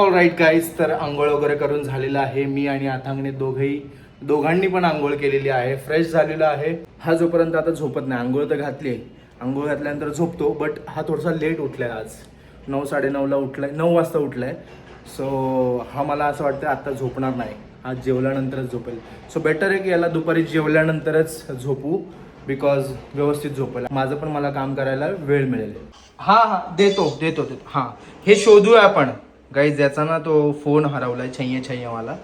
All right guys, तर आंघोळ वगैरे करून झालेलं आहे. मी आणि अथांगने दोघांनी पण आंघोळ केलेली आहे, फ्रेश झालेला आहे. हा जोपर्यंत आता झोपत नाही, आंघोळ तर घातली आहे, आंघोळ घातल्यानंतर झोपतो. बट हा थोडासा लेट उठलाय आज, 9-9:30ला उठलाय, 9 वाजता उठलाय. सो हा मला असं वाटतं आत्ता झोपणार नाही, आज जेवल्यानंतरच झोपेल. सो बेटर आहे की याला दुपारी जेवल्यानंतरच झोपू, बिकॉज व्यवस्थित झोपेल. माझं पण मला काम करायला वेळ मिळेल. हा देतो. हां, हे शोधूया आपण गाईज. याचा ना तो फोन हरवलाय, छैय्यावाला.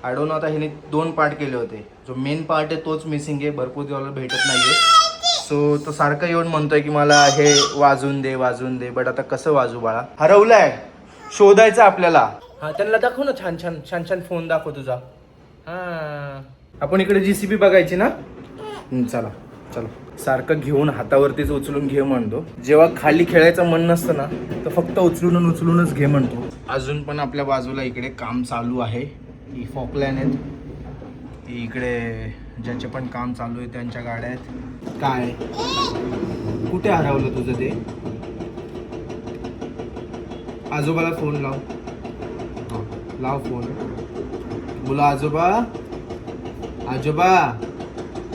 आय डोंट नो, आता ह्याने 2 पार्ट केले होते. जो मेन पार्ट आहे तोच मिसिंग आहे, भरपूर दिवसाला भेटत नाहीये. सो तो सारखं येऊन म्हणतोय की मला हे वाजून दे. बट आता कसं वाजू बाळा, हरवलाय, शोधायचं आपल्याला. हा, त्यांना दाखव ना, छान फोन दाखव तुझा. हा, आपण इकडे जीसीबी बघायची ना. चला. सारखं घेऊन हातावरतीच उचलून घे म्हणतो. जेव्हा खाली खेळायचं मन नसतं ना, तर फक्त उचलूनच घे म्हणतो. अजून पण आपल्या बाजूला इकडे काम चालू आहे. ही फॉकलॅन आहेत, इकडे ज्यांचे पण काम चालू आहे त्यांच्या गाड्या आहेत. काय कुठे हरवलं तुझं ते? आजोबाला फोन लाव फोन. बोला आजोबा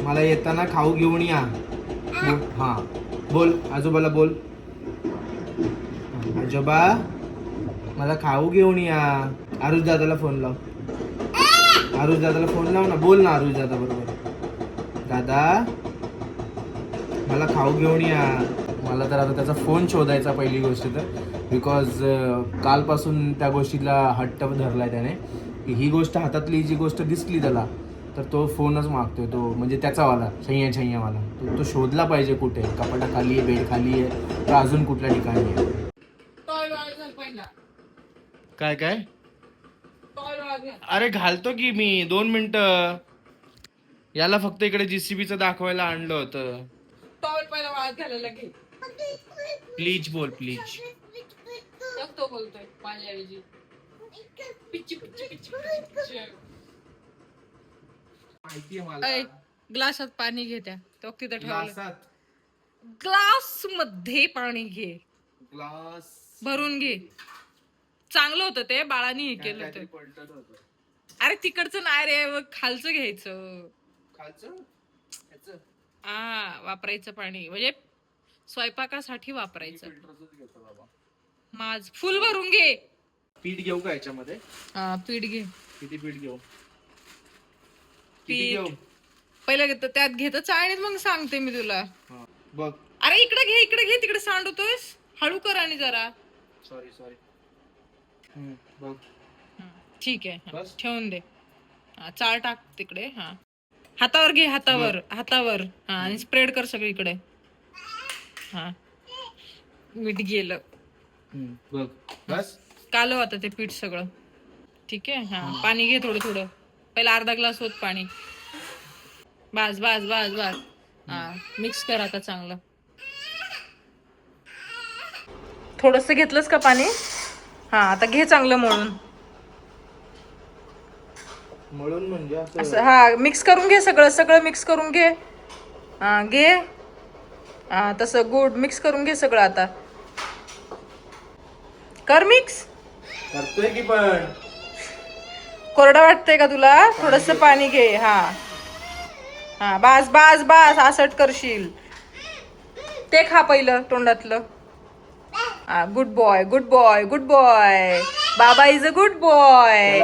मला येताना खाऊ घेऊन या. हा, बोल आजोबाला, बोल आजोबा मला खाऊ घेऊन या. आरुष दादाला फोन लाव ना. बोल ना आरुष दादा बरोबर, दादा मला खाऊ घेऊन या. मला तर आता त्याचा फोन शोधायचा पहिली गोष्ट तर, बिकॉज कालपासून त्या गोष्टीला हट्ट धरलाय त्याने की ही गोष्ट, हातातली जी गोष्ट दिसली त्याला तर तो फोनच मागतोय. तो म्हणजे त्याचावाला छैय्यावाला तो शोधला पाहिजे कुठे. कपाटाखाली आहे, बेड खाली आहे, तर अजून कुठल्या ठिकाणी आहे. काय अरे घालतो की मी, 2 मिनिटं. याला फक्त इकडे जीसीबीचं दाखवायला आणलं होतं. टॉवेल पहिला वाळत घालायला घे. प्लीज बोल, प्लीज. तो बोलतोय माझ्याऐवजी. पिच्ची. माहितीये मला. ग्लासात पाणी घे, त्या तो तिथं ठेवलं. ग्लासात? ग्लास मध्ये पाणी घे, ग्लास भरून घे. चांगलं होतं ते, बाळानी हे केलं होतं. अरे तिकडचं नाही रे, खालचं घ्यायचं. खालचं वापरायचं पाणी म्हणजे स्वयंपाकासाठी वापरायचं. माझ फुल भरून घे. पीठ घेऊ का याच्यामध्ये? पीठ घे. किती पीठ घेऊ? पीठ पहिलं घेतो, त्यात घेतो चाळणीत, मग सांगते मी तुला. बघ. अरे इकडे घे, तिकडे सांडवतोयस. हळू कर आणि जरा. सॉरी. बघ. ठीक आहे, ठेवून दे. चाळ टाक तिकडे. हातावर घे, हातावर. आणि स्प्रेड कर सगळीकडे. मीठ गेलं. बघ बस. कालव आता ते पीठ सगळं. ठीक आहे. पाणी घे थोडं. पहिला अर्धा ग्लास होत पाणी. बस. मिक्स कर आता चांगलं. थोडस घेतलंस का पाणी? आता घे चांगलं मळून म्हणजे असं मिक्स करून घे, सगळं मिक्स करून घे. घे. तसं गुड मिक्स करून घे सगळं. आता कर मिक्स. करतोय की, पण कोरडा वाटतंय का तुला? थोडस पाणी घे. बास असट करशील. ते खा पहिलं तोंडातलं. Good boy. Baba is a good boy.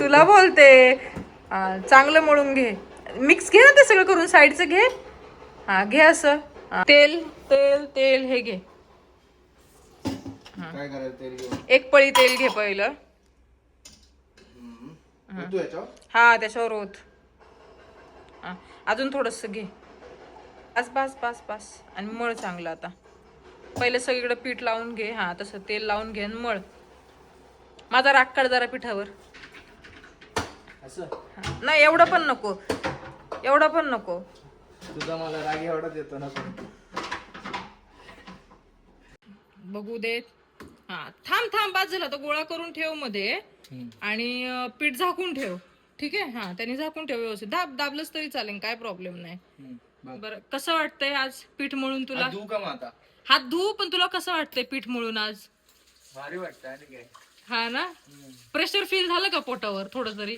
तुला बोलते. चांगलं मळून घे. मिक्स घे ना ते सगळं करून, साईडचं घे. घे असं. तेल हे घे. काय करायचं तेल घेऊन? 1 पळी तेल घे पहिलं. त्याच्यावर ओत. अजून थोडस घे. बस. आणि मळ चांगलं. आता पहिले सगळीकडे पीठ लावून घे. तसं तेल लावून घे आणि मळ. माझा राग काढ जरा पिठावर. नाही एवढं पण नको. तुझा मला राग एवढाच येतो ना. बघू दे. थांब बाज झाला. तो गोळा करून ठेव मध्ये आणि पीठ झाकून ठेव. ठीक आहे. त्यांनी झाकून ठेव व्यवस्थित. दाबलंच तरी चालेल, काय प्रॉब्लेम नाही. बरं, कसं वाटतंय आज पीठ मळून तुला? हात धुवू का मग आता? हात धुवू, पण तुला कसं वाटतंय पीठ मळून आज? भारी वाटतंय. आणि काय हा ना, प्रेशर फील झालं का पोटावर थोडं तरी?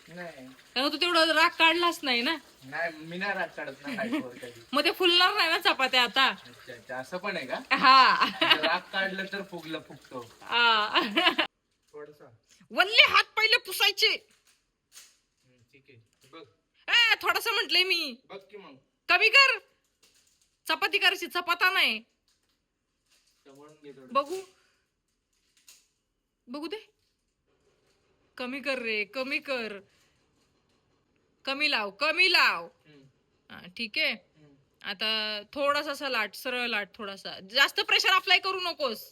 नाही त्यामुळे तू तेवढं राग काढलाच नाही ना. नाही मी नाही राग काढत ना हाईटवर कधी. मग ते फुलणार नाही ना चपात्या आता. अच्छा अच्छा असं पण आहे का? हा राग काढलं तर फुगतो आ. थोडसा. वल्ले हात पहिले पुसायचे. ठीक आहे बघ थोडस म्हंटलय मी. बघ की मग कमी कर. चपाती करायची, चपाता नाही. जवळून घे थोडं. बघू बघू दे. कमी कर रे, कमी कर. कमी लाव, कमी लाव. ठीक आहे. आता थोडासा असा लाट, सरळ लाट थोडासा. जास्त प्रेशर अप्लाय करू नकोस.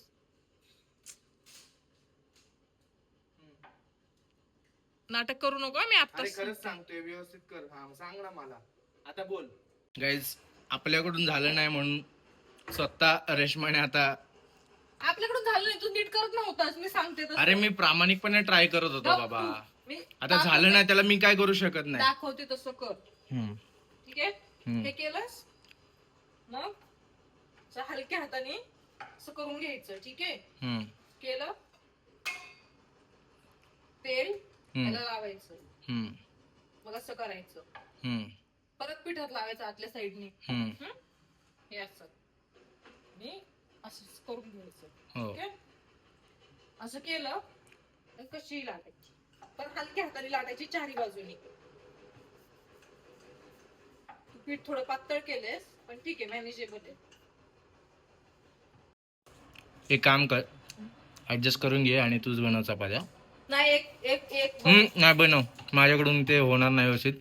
नाटक करू नको मी आता. खरंच सांगतोय व्यवस्थित कर. हा सांग ना मला आता बोल. गाईज आपल्याकडून झालं नाही म्हणून स्वतः रेशमाने आता. आपल्याकडून झालं नाही, तू नीट करत नव्हतास, मी सांगते तसं. अरे मी प्रामाणिकपणे ट्राय करत होतो बाबा. मी आता झालं नाही त्याला मी काय करू शकत नाही. दाखवते तसं कर. ठीक आहे. हे केलंस मग असं हलक्या हाताने असं करून घ्यायचं. ठीक आहे. केलं, तेल त्याला लावायचं. मग असं करायचं. परत पिठात लावायचं आतल्या साईडने. हे असं आणि असं करून घ्यायचं. ठीक आहे. असं केलं तर कशी लाटायची, पण हलक्या हाताने लाटायची चारी बाजूनी. पीठ थोडं पातळ केलेस पण ठीक आहे, मॅनेजेबल आहे. एक काम कर, ऍडजस्ट करून घे आणि तूच बनव चपात्या. नाही एक एक एक नाही बनव, माझ्याकडून ते होणार नाही व्यवस्थित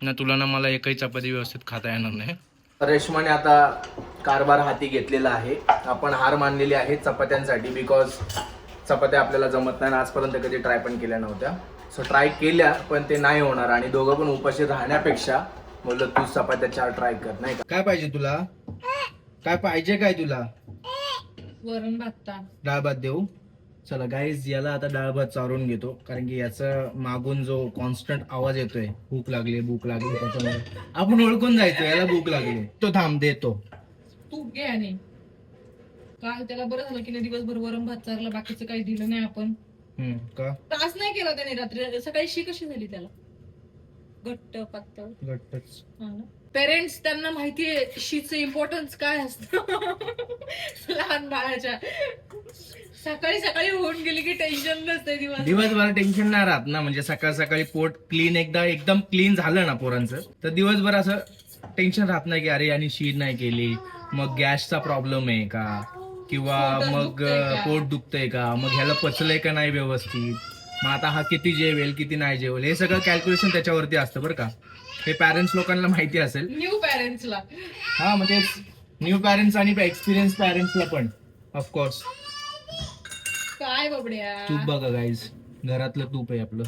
ना. तुला ना मला एकही चपाती व्यवस्थित खाता येणार नाही. रेशमाने आता कारभार हाती घेतलेला आहे. आपण हार मानलेली आहे चपात्यांसाठी, बिकॉज चपात्या आपल्याला जमत नाही. आजपर्यंत कधी ट्राय पण केल्या नव्हत्या. सो ट्राय केल्या पण ते नाही होणार आणि दोघं पण उपाशी राहण्यापेक्षा बोललं तू चपात्या 4 ट्राय कर. नाही का? काय पाहिजे तुला? काय पाहिजे काय तुला? वरण भात, डाळ भात देऊ. चला गाईज याला आता डाळ भात चारून घेतो, कारण की याचा मागून जो कॉन्स्टंट आवाज येतोय भूक लागली भूक लागली, त्याच्यामुळे आपण ओळखून जायचो याला भूक लागली. तो थांब देतो. तू घे. आणि काल त्याला बरं झालं की नाही, दिवसभर वरण भात चारला, बाकीचं काही दिलं नाही आपण. का त्रास नाही केला त्याने रात्री. सकाळी शी कशी झाली त्याला, घट्ट पातळ घट्टच. पेरेंट्स त्यांना माहितीये शीचं इम्पॉर्टन्स काय असतं. लहान बाळाच्या सकाळी सकाळी होऊन गेली की टेन्शन नसते दिवसभर टेन्शन नाही राहत ना. म्हणजे सकाळ सकाळी पोट क्लीन एकदम क्लीन झालं ना पोरांचं, तर दिवसभर असं टेन्शन राहत नाही की अरे यांनी शी नाही केली, मग गॅसचा प्रॉब्लेम आहे का, किंवा मग पोट दुखतंय का, मग ह्याला पचलंय का नाही व्यवस्थित, मग आता हा किती जेवेल किती नाही जेवेल, हे सगळं कॅल्क्युलेशन त्याच्यावरती असतं बरं का. हे पॅरेंट्स लोकांना माहिती असेल. न्यू पॅरेंट्सला. हा मग तेच न्यू पॅरेंट्स आणि एक्सपिरियन्स पॅरेंट्सला पण ऑफकोर्स. काय बाबड्या, तूप बघा गाईज, घरातलं तूप आहे आपलं.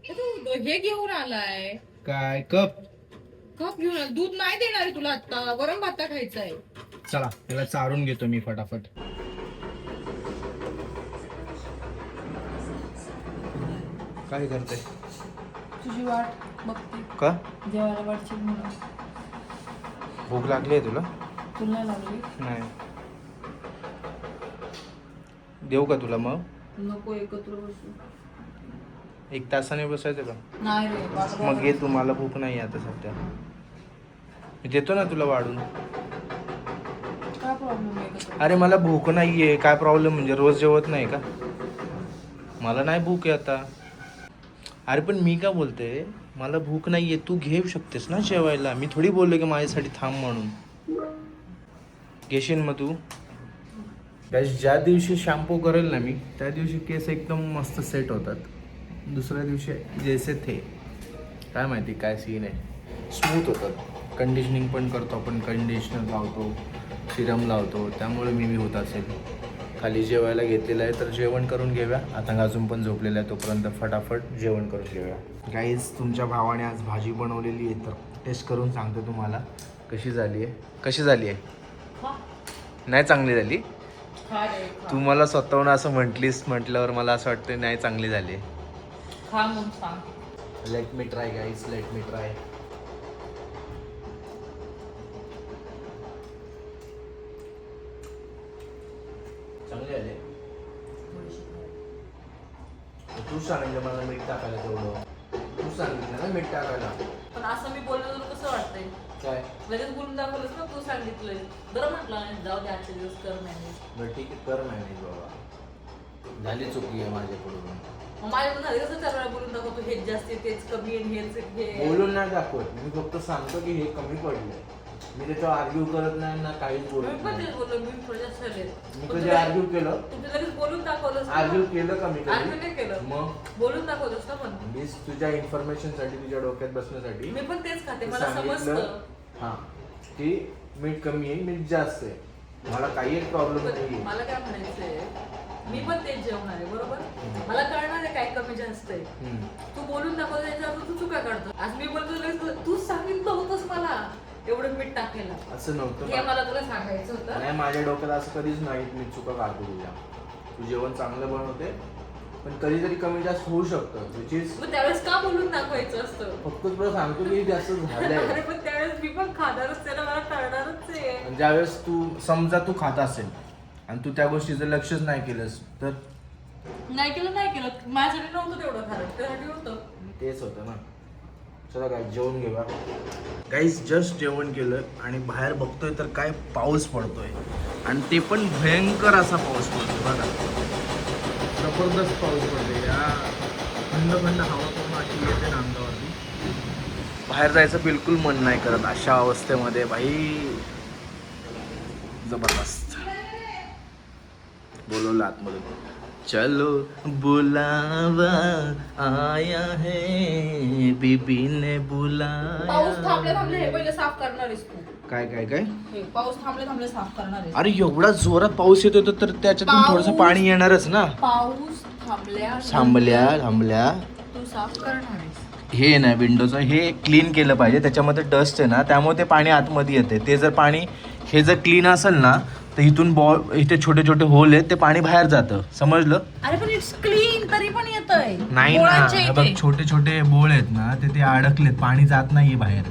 हे घेऊन आलाय काय कप घेऊन आला. दूध नाही देणार आहे तुला आता, वरण भात खायचा आहे. चला त्याला चारून घेतो मी फटाफट. काय करते? तुझी वाट बघते का? जेवायला वाटची म्हणून. भूक लागली आहे तुला? तुला लागली नाही. देऊ का तुला? मग नको, एकत्र बसू. 1 तासाने बसायचं का? नाही रे, मग ये, तुम्हाला भूक नाही आता सध्या. मी देतो ना तुला वाढून. काय प्रॉब्लेम आहे? अरे मला भूक नाहीये. काय प्रॉब्लेम म्हणजे रोज जेवत नाही का? मला नाही भूक आहे आता. अरे पण मी का बोलते, मला भूक नाहीये, तू घेऊ शकतेस ना जेवायला. मी थोडी बोललो की माझ्यासाठी थांब म्हणून. घेशील मग तू? ज्या दिवशी शॅम्पू करेल ना मी, त्या दिवशी केस एकदम मस्त सेट होतात. दुसऱ्या दिवशी जैसे थे, काय माहिती काय सीन आहे, स्मूथ होतात. कंडिशनिंग पण करतो आपण, कंडिशनर लावतो, सिरम लावतो, त्यामुळे मी होत असेल. खाली जेवायला घेतलेलं आहे, तर जेवण करून घेऊया. आता अजून पण झोपलेलं आहे, तोपर्यंत फटाफट जेवण करून घेऊया. गाईज तुमच्या भावाने आज भाजी बनवलेली आहे, तर टेस्ट करून सांगतो तुम्हाला कशी झाली आहे. कशी झाली आहे? नाही चांगली झाली? तू मला स्वतःहून असं म्हटल्यावर मला असं वाटतं नाही चांगली झाली. Let me try guys, let me try. चांगली झाली. तू सांगितलं मला मीठ टाकायला तेवढं. तू सांगितलं ना मीठ टाकायला. पण असं मी बोललो तर कसं वाटतंय? काय लगेच बोलून दाखवलंस ना, तू सांगितलंय. बरं म्हटलं जाऊ दे आजचे दिवस कर मॅनेज. बरं ठीक आहे, कर मॅनेज बाबा. झाली चुकी आहे माझ्याकडून. मग माझ्याकडून झाली कसं 4 वेळा बोलून दाखवतो हेच जास्त तेच कमी आणि हेच हे. बोलून नाही दाखवत, मी फक्त सांगतो की हे कमी पडलंय. मी त्याच्यावर आर्ग्यू करत नाही ना काहीच मी बोलत पण नाही. तेच बोललो, मी थोडं जास्त झाले. मी कधी आर्ग्यू केलं? तुझं लगेच बोलून दाखवलंस. आर्ग्यू केलं का मी आर्ग्यू कधी? नाही केलं. मग बोलून दाखवलंस ना पण. मी तुझ्या इन्फॉर्मेशन साठी, तुझ्या डोक्यात बसण्यासाठी मी पण तेच खाते, मला सांगितलं समजतं. हा की मीठ कमी आहे, मीठ जास्त आहे. मला काही एक प्रॉब्लेम नाही. मला काय म्हणायचंय, मी पण तेच जेवणार आहे बरोबर. मला कळणार आहे काय कमी जास्त आहे. तू बोलून दाखवतो त्याच्यावर तू चुका काढतो. आज मी बोलतो तू सांगितलं होतंस मला एवढं मीठ टाकायला. असं नव्हतं. हे मला तुला सांगायचं होतं. नाही, माझ्या डोक्यात असं कधीच नाही मी चुका काढतो तुझ्या. तू जेवण चांगलं बनवते, पण कधीतरी कमी जास्त होऊ शकतं. मग त्यावेळेस का बोलून दाखवायचं असतं? फक्त तुला सांगतो की जास्त झालंय. अरे पण त्यावेळेस मी पण खाणारच त्याला, मला कळणारच आहे. आणि ज्यावेळेस तू समजा तू खात असेल आणि तू त्या गोष्टीचं लक्षच नाही केलंस तर नाही केलं माझ्यासाठी नव्हतं तेवढं खारट, त्यासाठी होतं. तेच होतं ना. चला काय जेवण घेऊया. गाईज जस्ट जेवण केलं आणि बाहेर बघतोय तर काय पाऊस पडतोय, आणि ते पण भयंकर असा पाऊस पडतोय बघा. जबरदस्त पाऊस पडतोय. या थंड थंड हवा पण अशी येते ना अंगावरती. बाहेर जायचं बिलकुल मन नाही करत अशा अवस्थेमध्ये भाई. जबरदस्त. बोलवलं आतमधून, चलो बुलावा आया है बीबी ने बुलाया. पाऊस थांबले हे पहिले साफ करणार आहेस तू. काय काय काय हे पाऊस थांबले साफ करणार आहेस. अरे एवढा जोरात पाऊस येत होता तर त्याच्यातून थोडंसं पाणी येणारच ना. पाऊस थांबल्या तू साफ करणार आहेस. हे ना विंडोचं हे क्लीन केलं पाहिजे. त्याच्यामध्ये डस्ट आहे ना, त्यामुळे ते पाणी आतमध्ये येते. ते जर पाणी हे जर क्लीन असेल ना तर इथून इथे छोटे छोटे होल आहेत, ते पाणी बाहेर जातं. समजलं? अरे पण इट्स क्लीन तरी पण येतंय. नाही ना, बघ छोटे छोटे बोळ आहेत ना, ते अडकलेत, पाणी जात नाहीये बाहेर.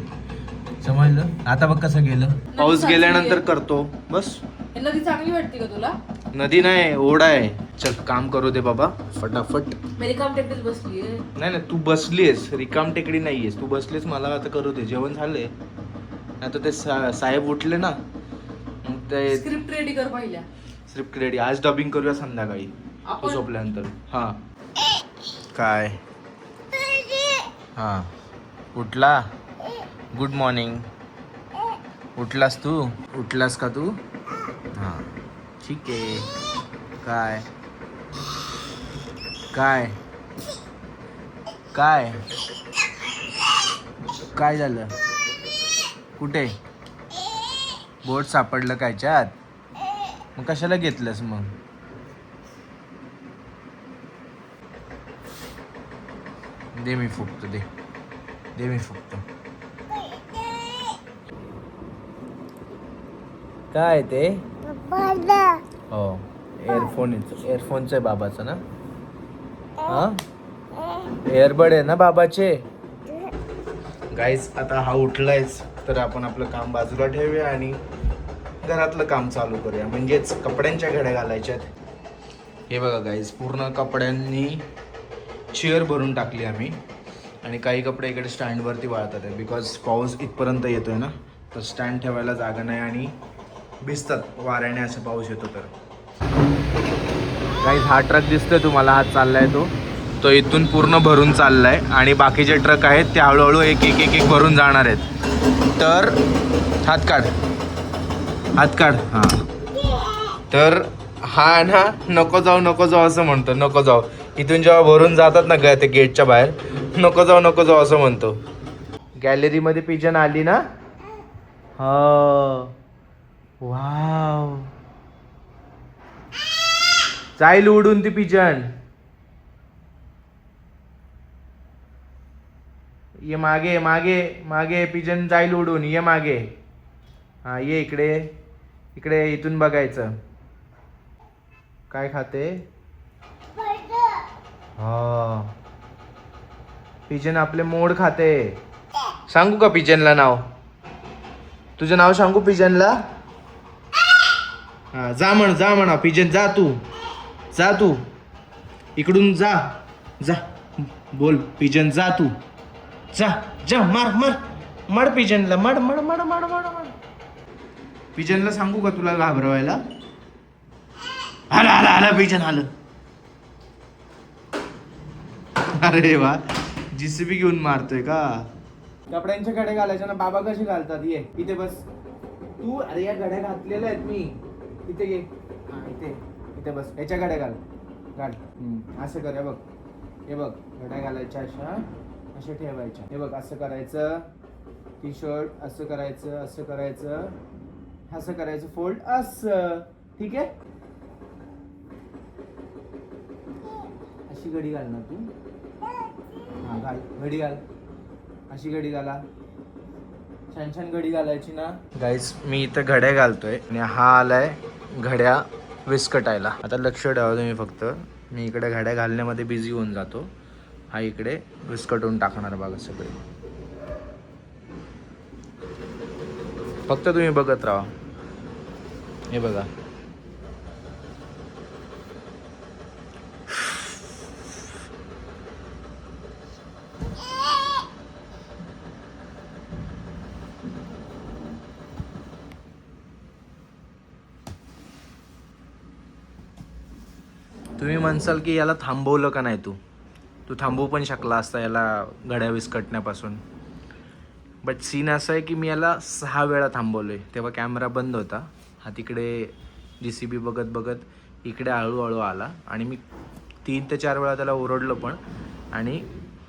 समजलं? आता बघ कसं गेलं. पाऊस गेल्यानंतर करतो बस. नदी चांगली वाटते का तुला? नदी नाही, ओढा आहे. चल काम करू दे बाबा फटाफट. मी रिकाम टेकडीत बसली. नाही तू बसलीस, रिकाम टेकडी नाहीयेस तू बसलीस. मला आता करू दे. जेवण झालंय. आता ते साहेब उठले ना, ते स्क्रिप्ट रेडी कर पहिल्या. Script ready. आज डबिंग करूया संध्याकाळी आपण झोपल्यानंतर. हा काय हा उठला. Good morning. उठलास तू? उठलास का तू? हा ठीक आहे. काय काय काय काय झालं? कुठे बोट सापडलं कायच्यात? मग कशाला घेतलंस मग? दे मी फुकतो. दे मी फुकतो. काय ते? हो एअरफोनचं आहे बाबाचं ना. हा एअरबड आहे ना बाबाचे. गाईज आता हा उठलायच तर आपण आपलं काम बाजूला ठेवूया आणि घरातलं काम चालू करूया. म्हणजेच कपड्यांच्या घड्या घालायच्यात. हे बघा गाईज पूर्ण कपड्यांनी चेअर भरून टाकली आम्ही, आणि काही कपडे इकडे स्टँडवरती वाळतात आहे. बिकॉज पाऊस इथपर्यंत येतोय ना, तर स्टँड ठेवायला जागा नाही आणि भिजतात वाऱ्याने असं पाऊस येतो. तर गाईज हा ट्रक दिसतोय तुम्हाला, हा चाललाय तो इथून पूर्ण भरून चाललाय, आणि बाकीचे ट्रक आहेत ते हळूहळू एक एक एक एक भरून जाणार आहेत. तर हात काढ. हां तर हा ना नको जाऊ असं म्हणतो. नको जाऊ. इथून जेव्हा भरून जातात ना ते गेटच्या बाहेर, नको जाऊ असं म्हणतो. गॅलरीमध्ये पिजन आली ना. हो वाव, जाईल उडून ती पिजन. ये मागे पिजन जाईल उडून. ये मागे. हा ये इकडे इथून बघायचं. काय खाते? हा पिजन आपले मोड खाते. सांगू का पिजनला नाव? तुझं नाव सांगू पिजनला? हा जा म्हणा पिजन. जा तू इकडून जा. जा बोल पिजन जा तू जा जा मार मार मड पिजनला mud mud mud mud mud mud पिजनला सांगू का तुला घाबरवायला आला आला आला पिजन आलं अरे वा जीसीबी घेऊन मारतोय का कपड्यांच्या घड्या घालायच्या ना बाबा कसे घालतात ये इथे बस तू अरे या घड्या घातलेल्या आहेत मी इथे ये हा इथे इथे बस याच्या घड्या घाल घाल असं कर हे बघ घड्या घालायच्या अशा ठेवायच्या हे बघ असं करायचं टी शर्ट असं करायचं असं करायचं फोल्ड असं ठीक आहे अशी घडी घाल ना तू हा घाल घडी घाल अशी घडी घाला छान छान घडी घालायची ना गाईज मी इथं घड्या घालतोय आणि हा आलाय घड्या विस्कटायला आता लक्ष ठेवा तुम्ही फक्त मी इकडे घड्या घालण्यामध्ये बिझी होऊन जातो हा इकडे विस्कटून टाकणार बघा सगळे फक्त तुम्ही बघत राहा हे बघा तुम्ही म्हणसाल की याला थांबवलं का नाही तू थांबवू पण शकला असता याला घड्या विस्कटण्यापासून बट सीन असं आहे की मी याला 6 वेळा थांबवलोय तेव्हा कॅमेरा बंद होता हा तिकडे जीसीबी बघत इकडे हळूहळू आला आणि मी 3 ते 4 वेळा त्याला ओरडलो पण आणि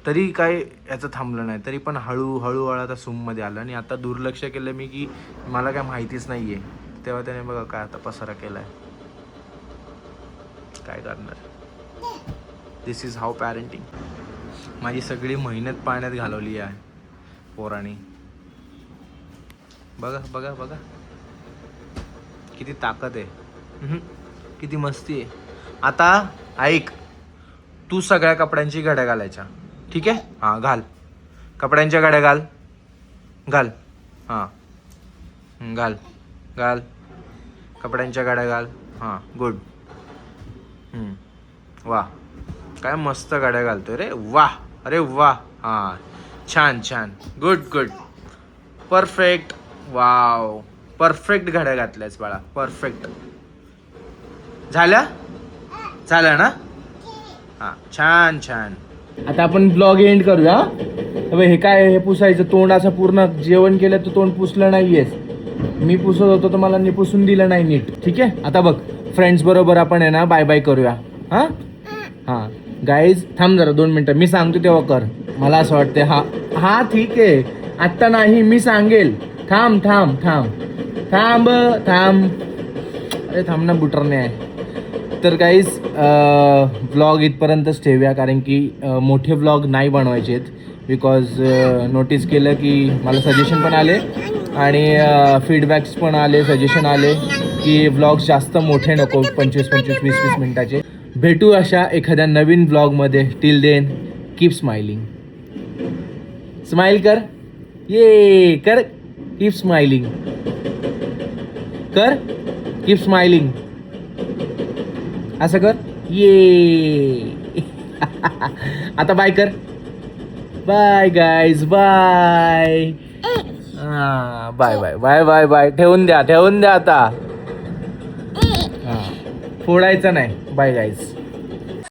तरी काय याचं थांबलं नाही तरी पण हळूहळू आता सूममध्ये आलं आणि आता दुर्लक्ष केलं मी की मला काय माहितीच नाही आहे तेव्हा त्याने बघा काय आता पसारा केला आहे काय करणार दिस इज हाऊ पॅरेंटिंग माझी सगळी मेहनत पाण्यात घालवली आहे पोरांनी बघा बघा बघा किती ताकद आहे किती मस्ती आहे आता ऐक तू सगळ्या कपड्यांची घड्या घालायच्या ठीक आहे हां घाल कपड्यांच्या घड्या घाल घाल हां घाल घाल कपड्यांच्या घड्या घाल हां गुड वा काय मस्त गाड्या घालतोय रे वाह अरे वाह हां छान छान good good perfect wow perfect गाड्या घातल्यास बाळा परफेक्ट झाल्या ना हां छान छान आता आपण ब्लॉग एंड करूया हे काय हे पुसायचं तोंड असं पूर्ण जेवण केलं तर तोंड पुसलं नाहीयेस मी पुसत होतो तर मला पुसून दिलं नाही नीट ठीक आहे आता बघ फ्रेंड्स बरोबर आपण आहे ना बाय बाय करूया हां हां गाईज थांब जरा 2 मिनटं मी सांगतो तेव्हा कर मला असं वाटतं हा ठीक आहे आत्ता नाही मी सांगेल थांब थांब थांब थांब थांब अरे थांब ना बुटरने आहे तर गाईज व्लॉग इथपर्यंतच ठेवूया कारण की मोठे व्लॉग नाही बनवायचे आहेत बिकॉज नोटीस केलं की मला सजेशन पण आले आणि फीडबॅक्स पण आले सजेशन आले की व्लॉग्स जास्त मोठे नको 25-25 20-20 मिनिटाचे भेटू अशा एखाद्या नवीन व्लॉगमध्ये till then keep smiling smile कर ये कर कीप स्माइलिंग कर कीप स्माइलिंग असं कर ये आता बाय कर bye guys bye bye bye bye bye bye ठेवून द्या आता फोडायचं नाही बाय गाईज